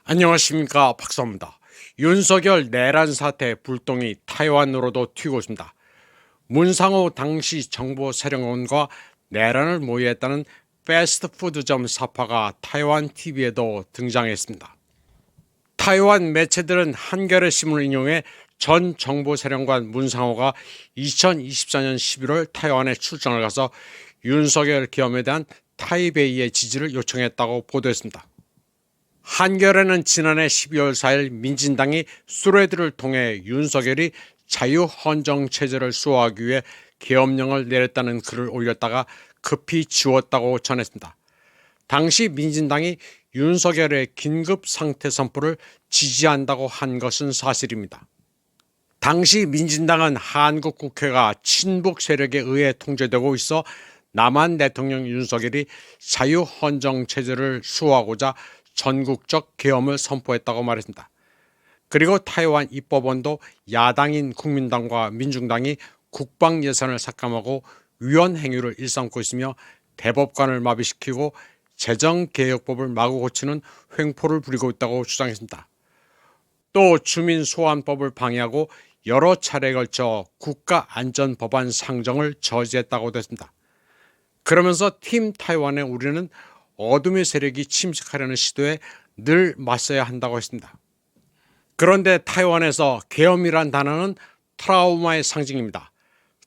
안녕하십니까, 박사입니다. 윤석열 내란 사태 불똥이 타이완으로도 튀고 있습니다. 문상호 당시 정보사령관과 내란을 모의했다는 패스트푸드점 사파가 타이완 TV에도 등장했습니다. 타이완 매체들은 한겨레 신문을 인용해 전 정보사령관 문상호가 2024년 11월 타이완에 출장을 가서 윤석열 계엄에 대한 타이베이의 지지를 요청했다고 보도했습니다. 한겨레는 지난해 12월 4일 민진당이 수레들을 통해 윤석열이 자유헌정체제를 수호하기 위해 계엄령을 내렸다는 글을 올렸다가 급히 지웠다고 전했습니다. 당시 민진당이 윤석열의 긴급 상태 선포를 지지한다고 한 것은 사실입니다. 당시 민진당은 한국 국회가 친북 세력에 의해 통제되고 있어 남한 대통령 윤석열이 자유헌정체제를 수호하고자 전국적 계엄을 선포했다고 말했습니다. 그리고 타이완 입법원도 야당인 국민당과 민중당이 국방 예산을 삭감하고 위헌 행위를 일삼고 있으며 대법관을 마비시키고 재정개혁법을 마구 고치는 횡포를 부리고 있다고 주장했습니다. 또 주민소환법을 방해하고 여러 차례에 걸쳐 국가안전법안 상정을 저지했다고도 했습니다. 그러면서 팀 타이완의 우리는 어둠의 세력이 침식하려는 시도에 늘 맞서야 한다고 했습니다. 그런데 타이완에서 계엄이란 단어는 트라우마의 상징입니다.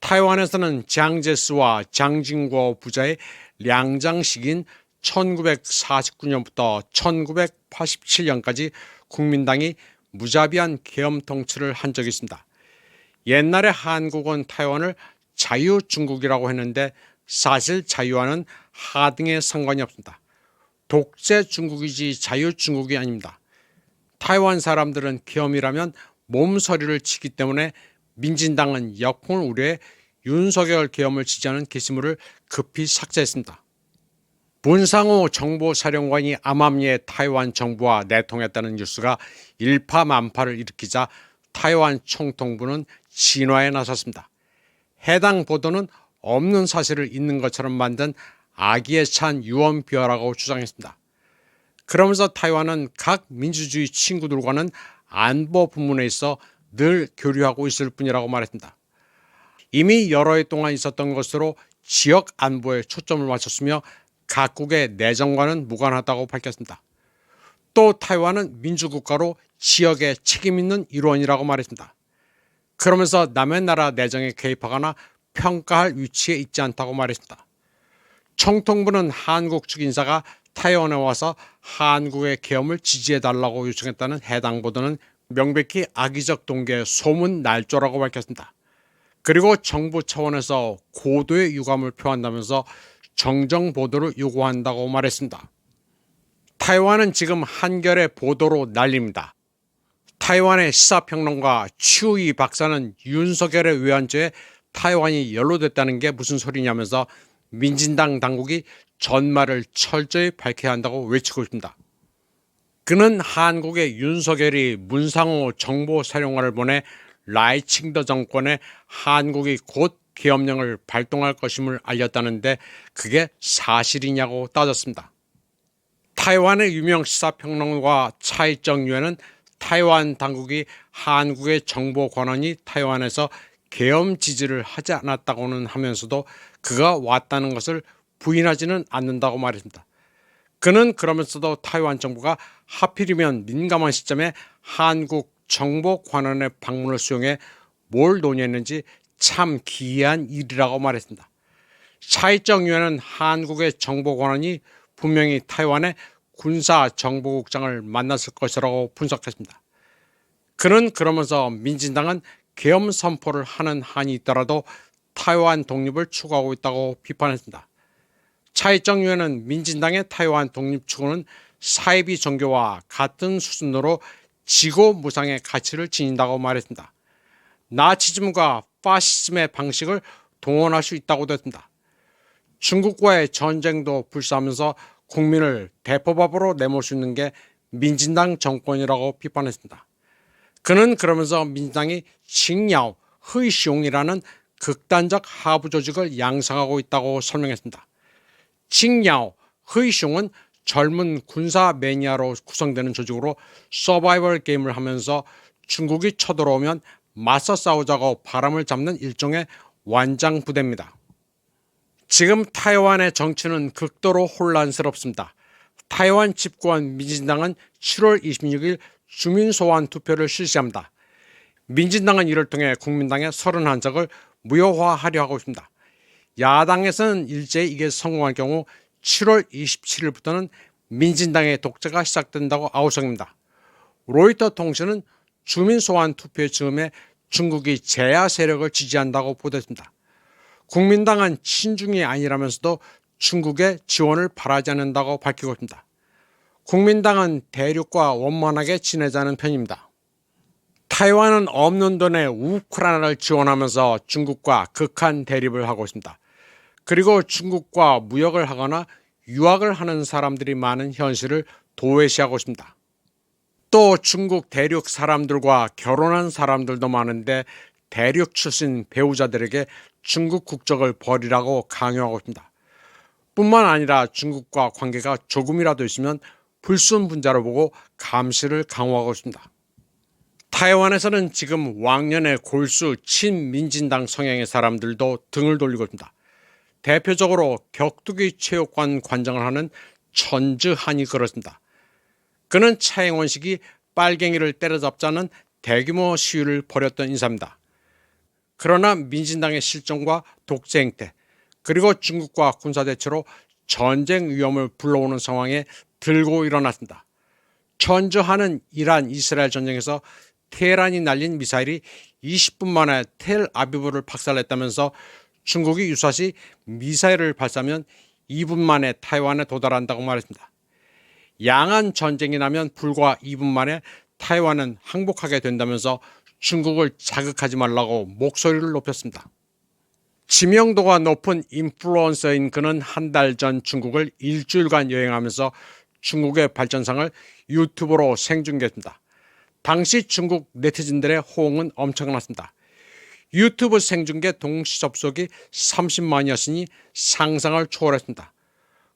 타이완에서는 장제스와 장징고 부자의 량장식인 1949년부터 1987년까지 국민당이 무자비한 계엄 통치를 한 적이 있습니다. 옛날에 한국은 타이완을 자유중국이라고 했는데 사실 자유와는 하등의 상관이 없습니다. 독재 중국이지 자유 중국이 아닙니다. 타이완 사람들은 계엄이라면 몸서리를 치기 때문에 민진당은 역풍을 우려해 윤석열 계엄을 지지하는 게시물을 급히 삭제했습니다. 문상호 정보사령관이 암암리에 타이완 정부와 내통했다는 뉴스가 일파만파를 일으키자 타이완 총통부는 진화에 나섰습니다. 해당 보도는 없는 사실을 있는 것처럼 만든 악의에 찬 유언비어라고 주장했습니다. 그러면서 타이완은 각 민주주의 친구들과는 안보 부문에 있어 늘 교류하고 있을 뿐이라고 말했습니다. 이미 여러 해 동안 있었던 것으로 지역 안보에 초점을 맞췄으며 각국의 내정과는 무관하다고 밝혔습니다. 또 타이완은 민주국가로 지역에 책임 있는 일원이라고 말했습니다. 그러면서 남의 나라 내정에 개입하거나 평가할 위치에 있지 않다고 말했습니다. 총통부는 한국 측 인사가 타이완에 와서 한국의 계엄을 지지해달라고 요청했다는 해당 보도는 명백히 악의적 동기의 소문 날조라고 밝혔습니다. 그리고 정부 차원에서 고도의 유감을 표한다면서 정정 보도를 요구한다고 말했습니다. 타이완은 지금 한겨레 보도로 난립니다. 타이완의 시사평론가 추이 박사는 윤석열의 외환죄에 타이완이 연루됐다는 게 무슨 소리냐면서 민진당 당국이 전말을 철저히 밝혀야 한다고 외치고 있습니다. 그는 한국의 윤석열이 문상호 정보사령관을 보내 라이칭더 정권에 한국이 곧 계엄령을 발동할 것임을 알렸다는데 그게 사실이냐고 따졌습니다. 타이완의 유명 시사평론가 차이정유에는 타이완 당국이 한국의 정보 권한이 타이완에서 계엄 지지를 하지 않았다고는 하면서도 그가 왔다는 것을 부인하지는 않는다고 말했습니다. 그는 그러면서도 타이완 정부가 하필이면 민감한 시점에 한국 정보 관원의 방문을 수용해 뭘 논의했는지 참 기이한 일이라고 말했습니다. 차이정유에는 한국의 정보 관원이 분명히 타이완의 군사정보국장을 만났을 것이라고 분석했습니다. 그는 그러면서 민진당은 계엄 선포를 하는 한이 있더라도 타이완 독립을 추구하고 있다고 비판했습니다. 차이정유에는 민진당의 타이완 독립 추구는 사이비 종교와 같은 수준으로 지고무상의 가치를 지닌다고 말했습니다. 나치즘과 파시즘의 방식을 동원할 수 있다고도 했습니다. 중국과의 전쟁도 불사하면서 국민을 대포밥으로 내몰 수 있는 게 민진당 정권이라고 비판했습니다. 그는 그러면서 민주당이 칭야오, 허이숑이라는 극단적 하부 조직을 양성하고 있다고 설명했습니다. 칭야오, 허이숑은 젊은 군사 매니아로 구성되는 조직으로 서바이벌 게임을 하면서 중국이 쳐들어오면 맞서 싸우자고 바람을 잡는 일종의 완장 부대입니다. 지금 타이완의 정치는 극도로 혼란스럽습니다. 타이완 집권 민진당은 7월 26일 주민소환 투표를 실시합니다. 민진당은 이를 통해 국민당의 31석을 무효화하려 하고 있습니다. 야당에서는 일제히 이게 성공할 경우 7월 27일부터는 민진당의 독재가 시작된다고 아우성입니다. 로이터 통신은 주민소환 투표의 즈음에 중국이 제야 세력을 지지한다고 보도했습니다. 국민당은 친중이 아니라면서도 중국의 지원을 바라지 않는다고 밝히고 있습니다. 국민당은 대륙과 원만하게 지내자는 편입니다. 타이완은 없는 돈에 우크라이나를 지원하면서 중국과 극한 대립을 하고 있습니다. 그리고 중국과 무역을 하거나 유학을 하는 사람들이 많은 현실을 도외시하고 있습니다. 또 중국 대륙 사람들과 결혼한 사람들도 많은데 대륙 출신 배우자들에게 중국 국적을 버리라고 강요하고 있습니다. 뿐만 아니라 중국과 관계가 조금이라도 있으면 불순분자로 보고 감시를 강화하고 있습니다. 타이완에서는 지금 왕년의 골수 친민진당 성향의 사람들도 등을 돌리고 있습니다. 대표적으로 격투기 체육관 관장을 하는 천즈한이 그렇습니다. 그는 차잉원 시기 빨갱이를 때려잡자는 대규모 시위를 벌였던 인사입니다. 그러나 민진당의 실정과 독재 행태, 그리고 중국과 군사대처로 전쟁 위험을 불러오는 상황에 들고 일어났습니다. 천즈한은 이란 이스라엘 전쟁에서 테헤란이 날린 미사일이 20분 만에 텔아비브를 박살냈다면서 중국이 유사시 미사일을 발사하면 2분 만에 타이완에 도달한다고 말했습니다. 양안 전쟁이 나면 불과 2분 만에 타이완은 항복하게 된다면서 중국을 자극하지 말라고 목소리를 높였습니다. 지명도가 높은 인플루언서인 그는 한 달 전 중국을 일주일간 여행하면서 중국의 발전상을 유튜브로 생중계했습니다. 당시 중국 네티즌들의 호응은 엄청났습니다. 유튜브 생중계 동시 접속이 30만이었으니 상상을 초월했습니다.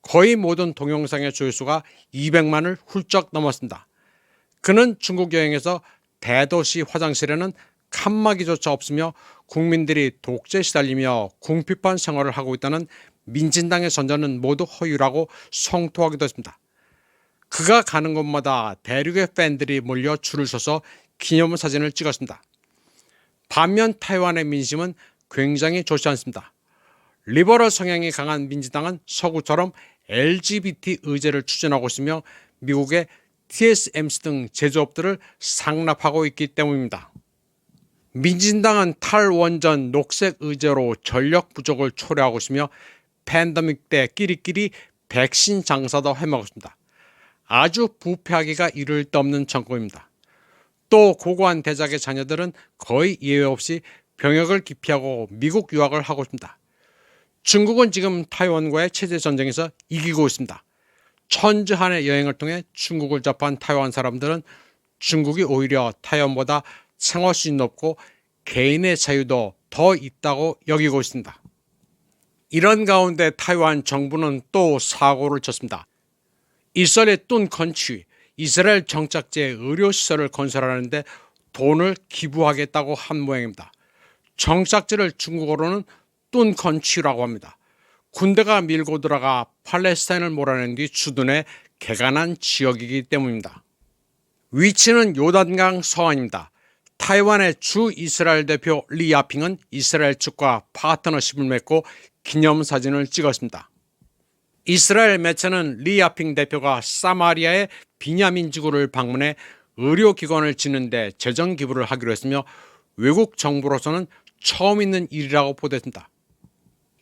거의 모든 동영상의 조회수가 200만을 훌쩍 넘었습니다. 그는 중국 여행에서 대도시 화장실에는 칸막이조차 없으며 국민들이 독재에 시달리며 궁핍한 생활을 하고 있다는 민진당의 선전은 모두 허위라고 성토하기도 했습니다. 그가 가는 곳마다 대륙의 팬들이 몰려 줄을 서서 기념사진을 찍었습니다. 반면 타이완의 민심은 굉장히 좋지 않습니다. 리버럴 성향이 강한 민주당은 서구처럼 LGBT 의제를 추진하고 있으며 미국의 TSMC 등 제조업들을 상납하고 있기 때문입니다. 민진당은 탈원전 녹색 의제로 전력 부족을 초래하고 있으며 팬데믹 때 끼리끼리 백신 장사도 해먹고 있습니다. 아주 부패하기가 이를 데 없는 정권입니다. 또 고고한 대작의 자녀들은 거의 예외 없이 병역을 기피하고 미국 유학을 하고 있습니다. 중국은 지금 타이완과의 체제 전쟁에서 이기고 있습니다. 천즈한의 여행을 통해 중국을 접한 타이완 사람들은 중국이 오히려 타이완보다 생활 수준이 높고 개인의 자유도 더 있다고 여기고 있습니다. 이런 가운데 타이완 정부는 또 사고를 쳤습니다. 이스라엘의 뚠컨치, 이스라엘 정착지에 의료시설을 건설하는데 돈을 기부하겠다고 한 모양입니다. 정착지를 중국어로는 뚠컨치라고 합니다. 군대가 밀고 들어가 팔레스타인을 몰아낸 뒤 주둔해 개간한 지역이기 때문입니다. 위치는 요단강 서안입니다. 타이완의 주 이스라엘 대표 리 야핑은 이스라엘 측과 파트너십을 맺고 기념사진을 찍었습니다. 이스라엘 매체는 리 야핑 대표가 사마리아의 비냐민 지구를 방문해 의료기관을 짓는 데 재정 기부를 하기로 했으며 외국 정부로서는 처음 있는 일이라고 보도했습니다.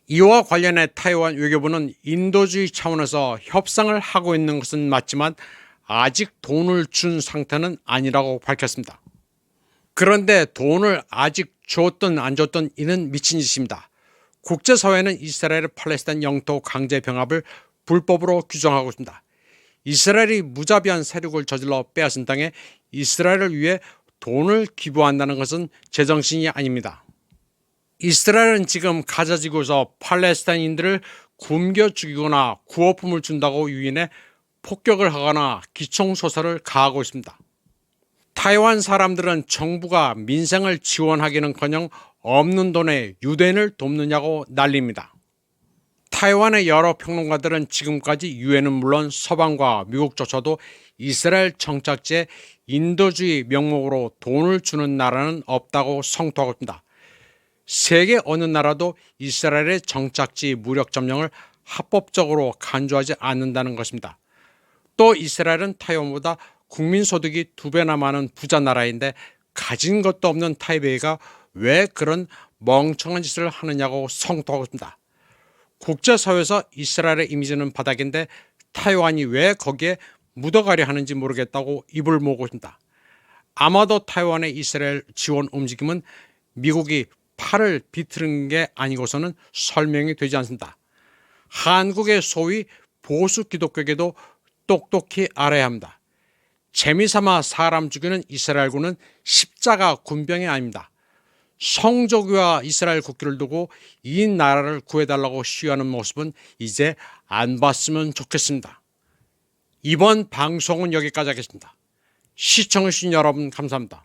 이와 관련해 타이완 외교부는 인도주의 차원에서 협상을 하고 있는 것은 맞지만 아직 돈을 준 상태는 아니라고 밝혔습니다. 그런데 돈을 아직 줬든 안 줬든 이는 미친 짓입니다. 국제사회는 이스라엘 팔레스타인 영토 강제 병합을 불법으로 규정하고 있습니다. 이스라엘이 무자비한 세력을 저질러 빼앗은 땅에 이스라엘을 위해 돈을 기부한다는 것은 제정신이 아닙니다. 이스라엘은 지금 가자지구에서 팔레스타인인들을 굶겨 죽이거나 구호품을 준다고 유인해 폭격을 하거나 기총소설을 가하고 있습니다. 타이완 사람들은 정부가 민생을 지원하기는커녕 없는 돈에 유대인을 돕느냐고 난립니다. 타이완의 여러 평론가들은 지금까지 유엔은 물론 서방과 미국조차도 이스라엘 정착지에 인도주의 명목으로 돈을 주는 나라는 없다고 성토하고 있습니다. 세계 어느 나라도 이스라엘의 정착지 무력 점령을 합법적으로 간주하지 않는다는 것입니다. 또 이스라엘은 타이완보다 국민소득이 2배나 많은 부자 나라인데 가진 것도 없는 타이베이가 왜 그런 멍청한 짓을 하느냐고 성토하고 있습니다. 국제사회에서 이스라엘의 이미지는 바닥인데 타이완이 왜 거기에 묻어가려 하는지 모르겠다고 입을 모으고 있습니다. 아마도 타이완의 이스라엘 지원 움직임은 미국이 팔을 비틀는 게 아니고서는 설명이 되지 않습니다. 한국의 소위 보수 기독교계도 똑똑히 알아야 합니다. 재미삼아 사람 죽이는 이스라엘군은 십자가 군병이 아닙니다. 성조기와 이스라엘 국기를 두고 이 나라를 구해달라고 시위하는 모습은 이제 안 봤으면 좋겠습니다. 이번 방송은 여기까지 하겠습니다. 시청해주신 여러분 감사합니다.